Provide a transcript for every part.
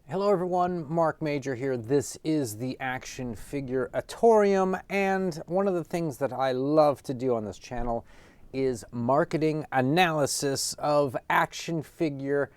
Hello everyone, Mark Major here. This is the Action Figure-atorium, and one of the things that I love to do on this channel is marketing analysis of action figure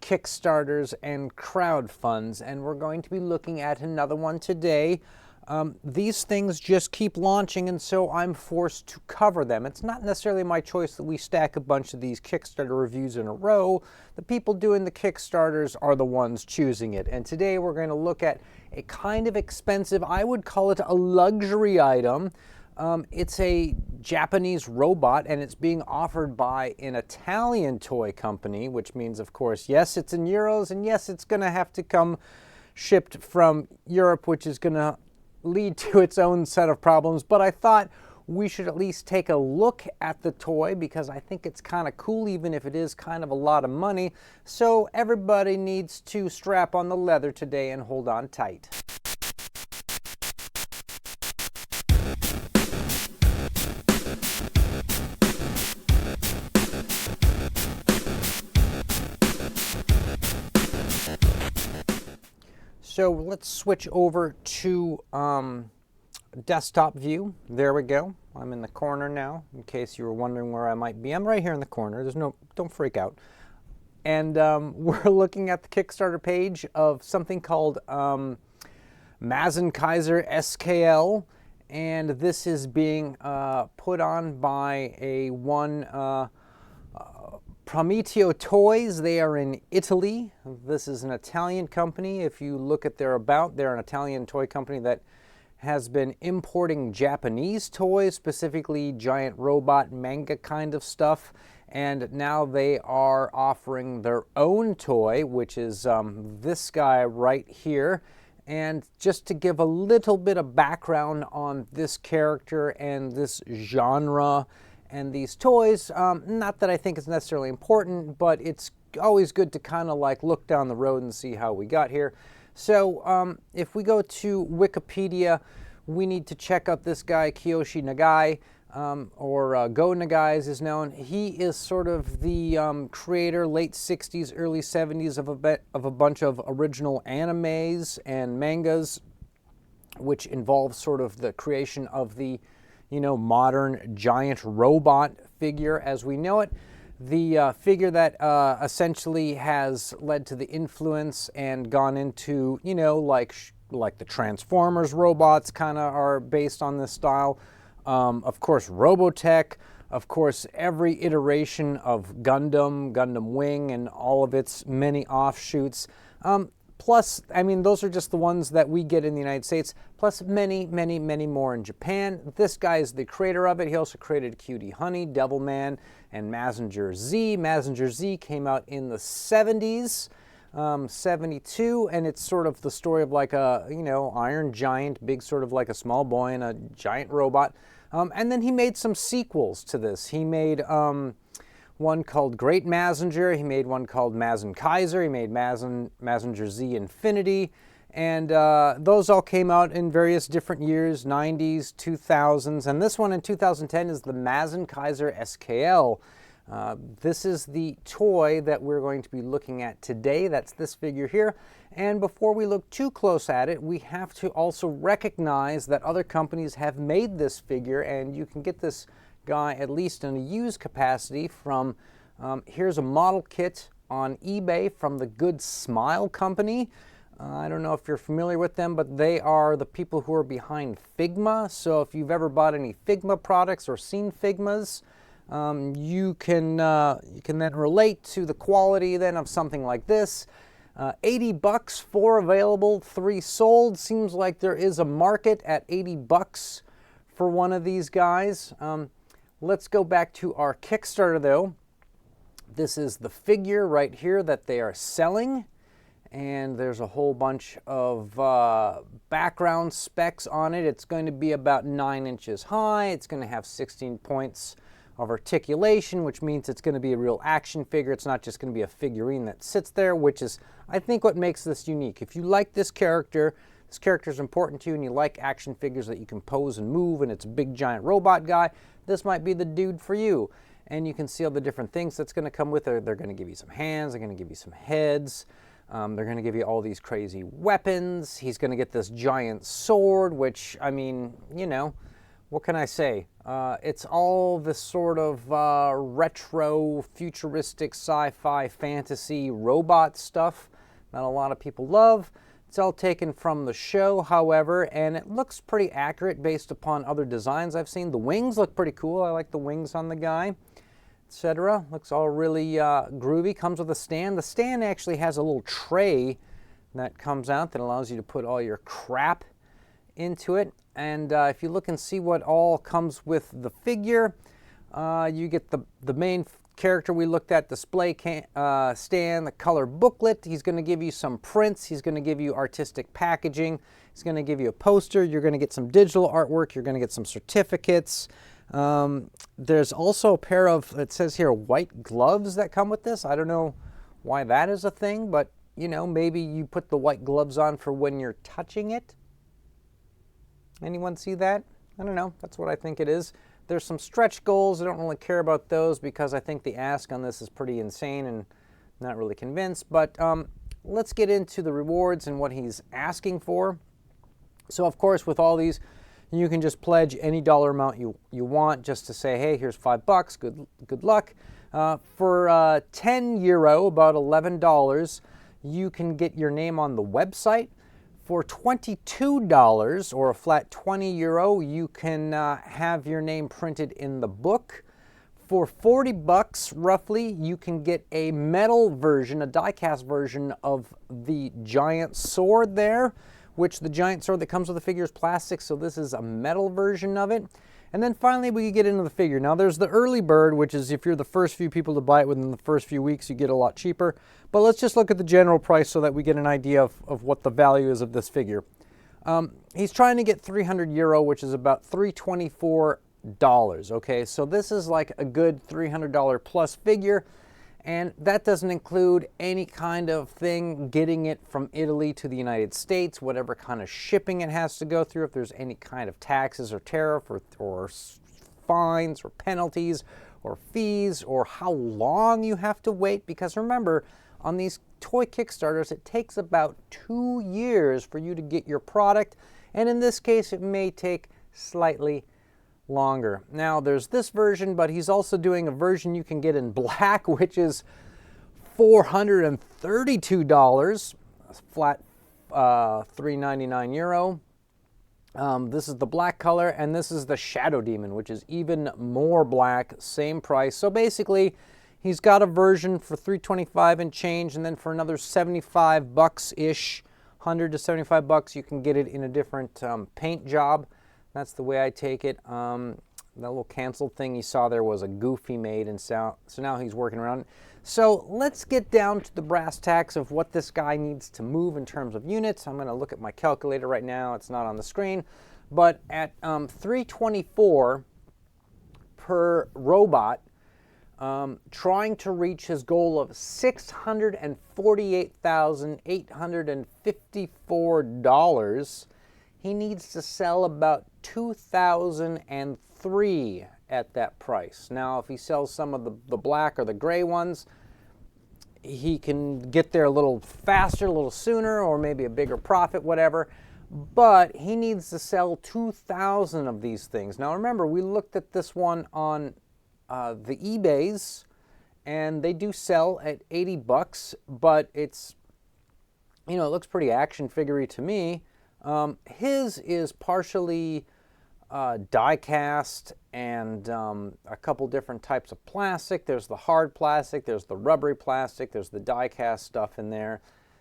Kickstarters and crowdfunds, and we're going to be looking at another one today. These things just keep launching, and so I'm forced to cover them. It's not necessarily my choice that we stack a bunch of these Kickstarter reviews in a row. The people doing the Kickstarters are the ones choosing it. And today we're going to look at a kind of expensive, I would call it a luxury item. It's a Japanese robot, and it's being offered by an Italian toy company, which means, of course, yes, it's in euros, and yes, it's going to have to come shipped from Europe, which is going to lead to its own set of problems. But I thought we should at least take a look at the toy because I think it's kind of cool, even if it is kind of a lot of money. So everybody needs to strap on the leather today and hold on tight. So let's switch over to desktop view. There we go. I'm in the corner now, in case you were wondering where I might be. I'm right here in the corner. Don't freak out. And we're looking at the Kickstarter page of something called Mazinkaiser SKL, and this is being put on by Prometeo Toys. They are in Italy. This is an Italian company. If you look at their about, they're an Italian toy company that has been importing Japanese toys, specifically giant robot manga kind of stuff. And now they are offering their own toy, which is this guy right here. And just to give a little bit of background on this character and this genre and these toys, not that I think it's necessarily important, but it's always good to kind of like look down the road and see how we got here. So if we go to Wikipedia, we need to check out this guy, Kiyoshi Nagai, or Go Nagai as is known. He is sort of the creator, late 60s, early 70s of a bunch of original animes and mangas, which involves sort of the creation of the modern giant robot figure as we know it. The figure that essentially has led to the influence and gone into, like the Transformers robots kind of are based on this style. Of course, Robotech. Of course, every iteration of Gundam, Gundam Wing, and all of its many offshoots. Plus, I mean, those are just the ones that we get in the United States, plus many, many, many more in Japan. This guy is the creator of it. He also created Cutie Honey, Devilman, and Mazinger Z. Mazinger Z came out in the 70s, 72, and it's sort of the story of like a, iron giant, big sort of like a small boy and a giant robot. And then he made some sequels to this. He made one called Great Mazinger, he made one called Mazinkaiser, he made Mazinger Z Infinity, and those all came out in various different years, 90s, 2000s, and this one in 2010 is the Mazinkaiser SKL. This is the toy that we're going to be looking at today. That's this figure here. And before we look too close at it, we have to also recognize that other companies have made this figure, and you can get this guy at least in a used capacity from, here's a model kit on eBay from the Good Smile company. I don't know if you're familiar with them, but they are the people who are behind Figma. So if you've ever bought any Figma products or seen Figmas, you can then relate to the quality then of something like this. 80 bucks, 4 available, 3 sold. Seems like there is a market at 80 bucks for one of these guys. Let's go back to our Kickstarter though. This is the figure right here that they are selling, and there's a whole bunch of background specs on it. It's going to be about 9 inches high. It's going to have 16 points of articulation, which means it's going to be a real action figure. It's not just going to be a figurine that sits there, which is, I think, what makes this unique. If you like this character is important to you, and you like action figures that you can pose and move, and it's a big giant robot guy, this might be the dude for you. And you can see all the different things that's going to come with it. They're going to give you some hands, they're going to give you some heads. They're going to give you all these crazy weapons. He's going to get this giant sword, which, I mean, you know, what can I say? It's all this sort of retro, futuristic, sci-fi, fantasy, robot stuff that a lot of people love. It's all taken from the show, however, and it looks pretty accurate based upon other designs I've seen. The wings look pretty cool. I like the wings on the guy, etc. Looks all really groovy. Comes with a stand. The stand actually has a little tray that comes out that allows you to put all your crap into it. And if you look and see what all comes with the figure, you get the main character we looked at, display stand, the color booklet. He's going to give you some prints. He's going to give you artistic packaging. He's going to give you a poster. You're going to get some digital artwork. You're going to get some certificates. There's also a pair of, it says here, white gloves that come with this. I don't know why that is a thing, but, you know, maybe you put the white gloves on for when you're touching it. Anyone see that? I don't know. That's what I think it is. There's some stretch goals. I don't really care about those because I think the ask on this is pretty insane and not really convinced. But let's get into the rewards and what he's asking for. So, of course, with all these, you can just pledge any dollar amount you want just to say, hey, here's $5. Good luck. For 10 euro, about $11, you can get your name on the website. For $22 or a flat 20 euro, you can have your name printed in the book. For 40 bucks, roughly, you can get a metal version, a die-cast version of the giant sword there, which the giant sword that comes with the figure is plastic, so this is a metal version of it. And then finally, we get into the figure. Now, there's the early bird, which is if you're the first few people to buy it within the first few weeks, you get a lot cheaper. But let's just look at the general price so that we get an idea of what the value is of this figure. He's trying to get 300 euro, which is about $324. Okay, so this is like a good $300 plus figure. And that doesn't include any kind of thing getting it from Italy to the United States, whatever kind of shipping it has to go through, if there's any kind of taxes or tariff or fines or penalties or fees or how long you have to wait. Because remember, on these toy Kickstarters, it takes about 2 years for you to get your product. And in this case, it may take slightly longer. Now there's this version, but he's also doing a version you can get in black, which is $432, flat €399 euro. This is the black color, and this is the Shadow Demon, which is even more black, same price. So basically, he's got a version for $325 and change, and then for another 75 bucks-ish, 100 to 75 bucks, you can get it in a different paint job. That's the way I take it. That little canceled thing you saw there was a goof he made, and so now he's working around it. So let's get down to the brass tacks of what this guy needs to move in terms of units. I'm going to look at my calculator right now. It's not on the screen. But at $324 per robot, trying to reach his goal of $648,854, he needs to sell about 2,003 at that price. Now, if he sells some of the black or the gray ones, he can get there a little faster, a little sooner, or maybe a bigger profit, whatever. But he needs to sell 2,000 of these things. Now, remember, we looked at this one on the eBays, and they do sell at 80 bucks, but it's, you know, it looks pretty action figure-y to me. His is partially die cast and a couple different types of plastic. There's the hard plastic, there's the rubbery plastic, there's the die cast stuff in there.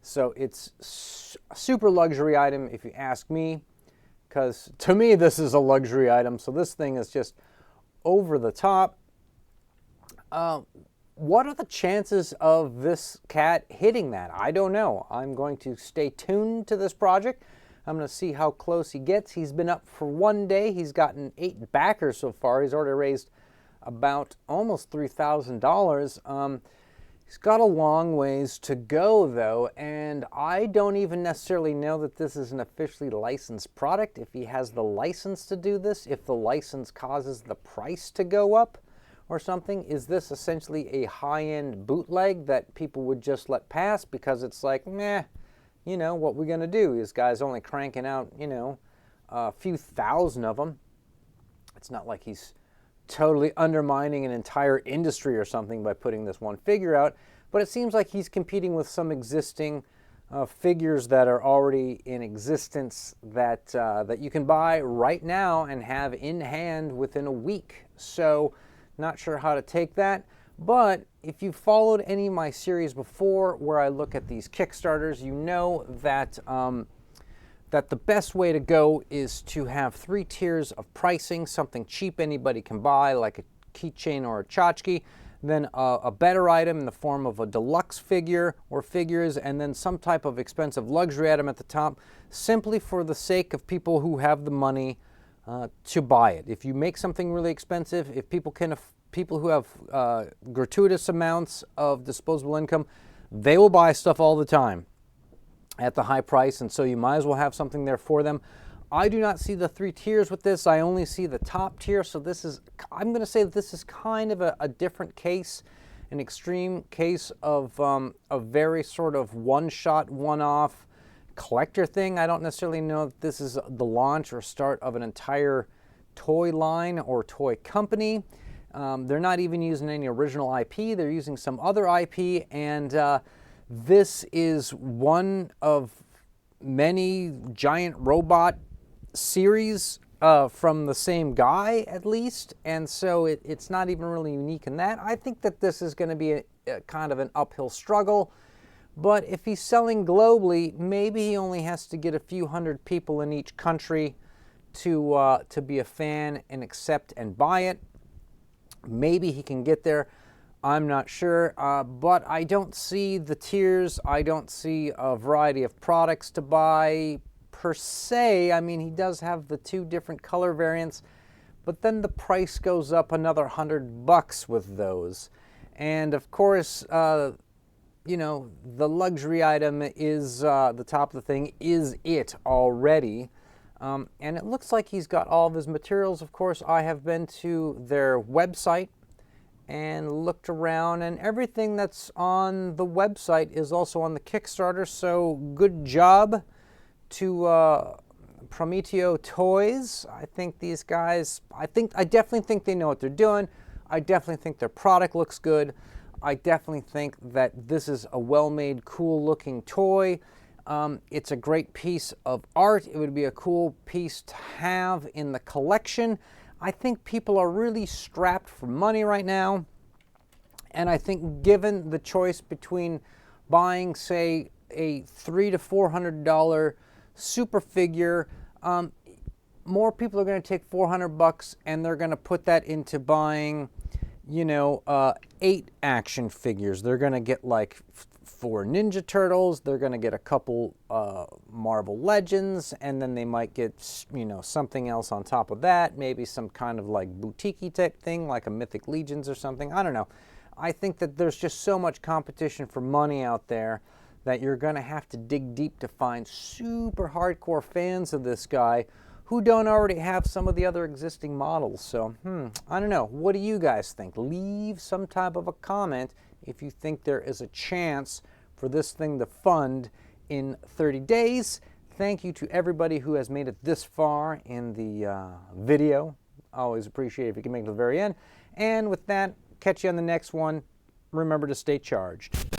So it's a super luxury item if you ask me, because to me this is a luxury item. So this thing is just over the top. What are the chances of this cat hitting that? I don't know. I'm going to stay tuned to this project. I'm going to see how close he gets. He's been up for 1 day. He's gotten 8 backers so far. He's already raised about almost $3,000. He's got a long ways to go, though, and I don't even necessarily know that this is an officially licensed product, if he has the license to do this, if the license causes the price to go up, or something? Is this essentially a high-end bootleg that people would just let pass because it's like, meh, you know, what we're going to do? This guy's only cranking out, you know, a few thousand of them. It's not like he's totally undermining an entire industry or something by putting this one figure out, but it seems like he's competing with some existing figures that are already in existence that that you can buy right now and have in hand within a week. So not sure how to take that, but if you followed any of my series before where I look at these Kickstarters, you know that that the best way to go is to have 3 tiers of pricing, something cheap anybody can buy like a keychain or a tchotchke, then a better item in the form of a deluxe figure or figures, and then some type of expensive luxury item at the top, simply for the sake of people who have the money to buy it. If you make something really expensive, if people who have gratuitous amounts of disposable income, they will buy stuff all the time at the high price, and so you might as well have something there for them. I do not see the 3 tiers with this. I only see the top tier, so this is, I'm going to say that this is kind of a different case, an extreme case of a very sort of one-shot, one-off collector thing. I don't necessarily know if this is the launch or start of an entire toy line or toy company. They're not even using any original IP. They're using some other IP, and this is one of many giant robot series from the same guy, at least, and so it's not even really unique in that. I think that this is going to be a kind of an uphill struggle, but if he's selling globally, maybe he only has to get a few hundred people in each country to be a fan and accept and buy it. Maybe he can get there. I'm not sure, but I don't see the tiers. I don't see a variety of products to buy per se. I mean, he does have the 2 different color variants, but then the price goes up another $100 with those. And of course, you know, the luxury item is the top of the thing, is it already. And it looks like he's got all of his materials. Of course, I have been to their website and looked around, and everything that's on the website is also on the Kickstarter, so good job to Prometeo Toys. I think these guys, I definitely think they know what they're doing. I definitely think their product looks good. I definitely think that this is a well-made, cool-looking toy. It's a great piece of art. It would be a cool piece to have in the collection. I think people are really strapped for money right now, and I think given the choice between buying, say, a $300 to $400 super figure, more people are going to take $400 and they're going to put that into buying, you know, 8 action figures. They're going to get like 4 Ninja Turtles, they're going to get a couple Marvel Legends, and then they might get, you know, something else on top of that, maybe some kind of like boutique-y type thing, like a Mythic Legions or something. I don't know. I think that there's just so much competition for money out there that you're going to have to dig deep to find super hardcore fans of this guy who don't already have some of the other existing models. So, I don't know. What do you guys think? Leave some type of a comment if you think there is a chance for this thing to fund in 30 days. Thank you to everybody who has made it this far in the video. I always appreciate it if you can make it to the very end. And with that, catch you on the next one. Remember to stay charged.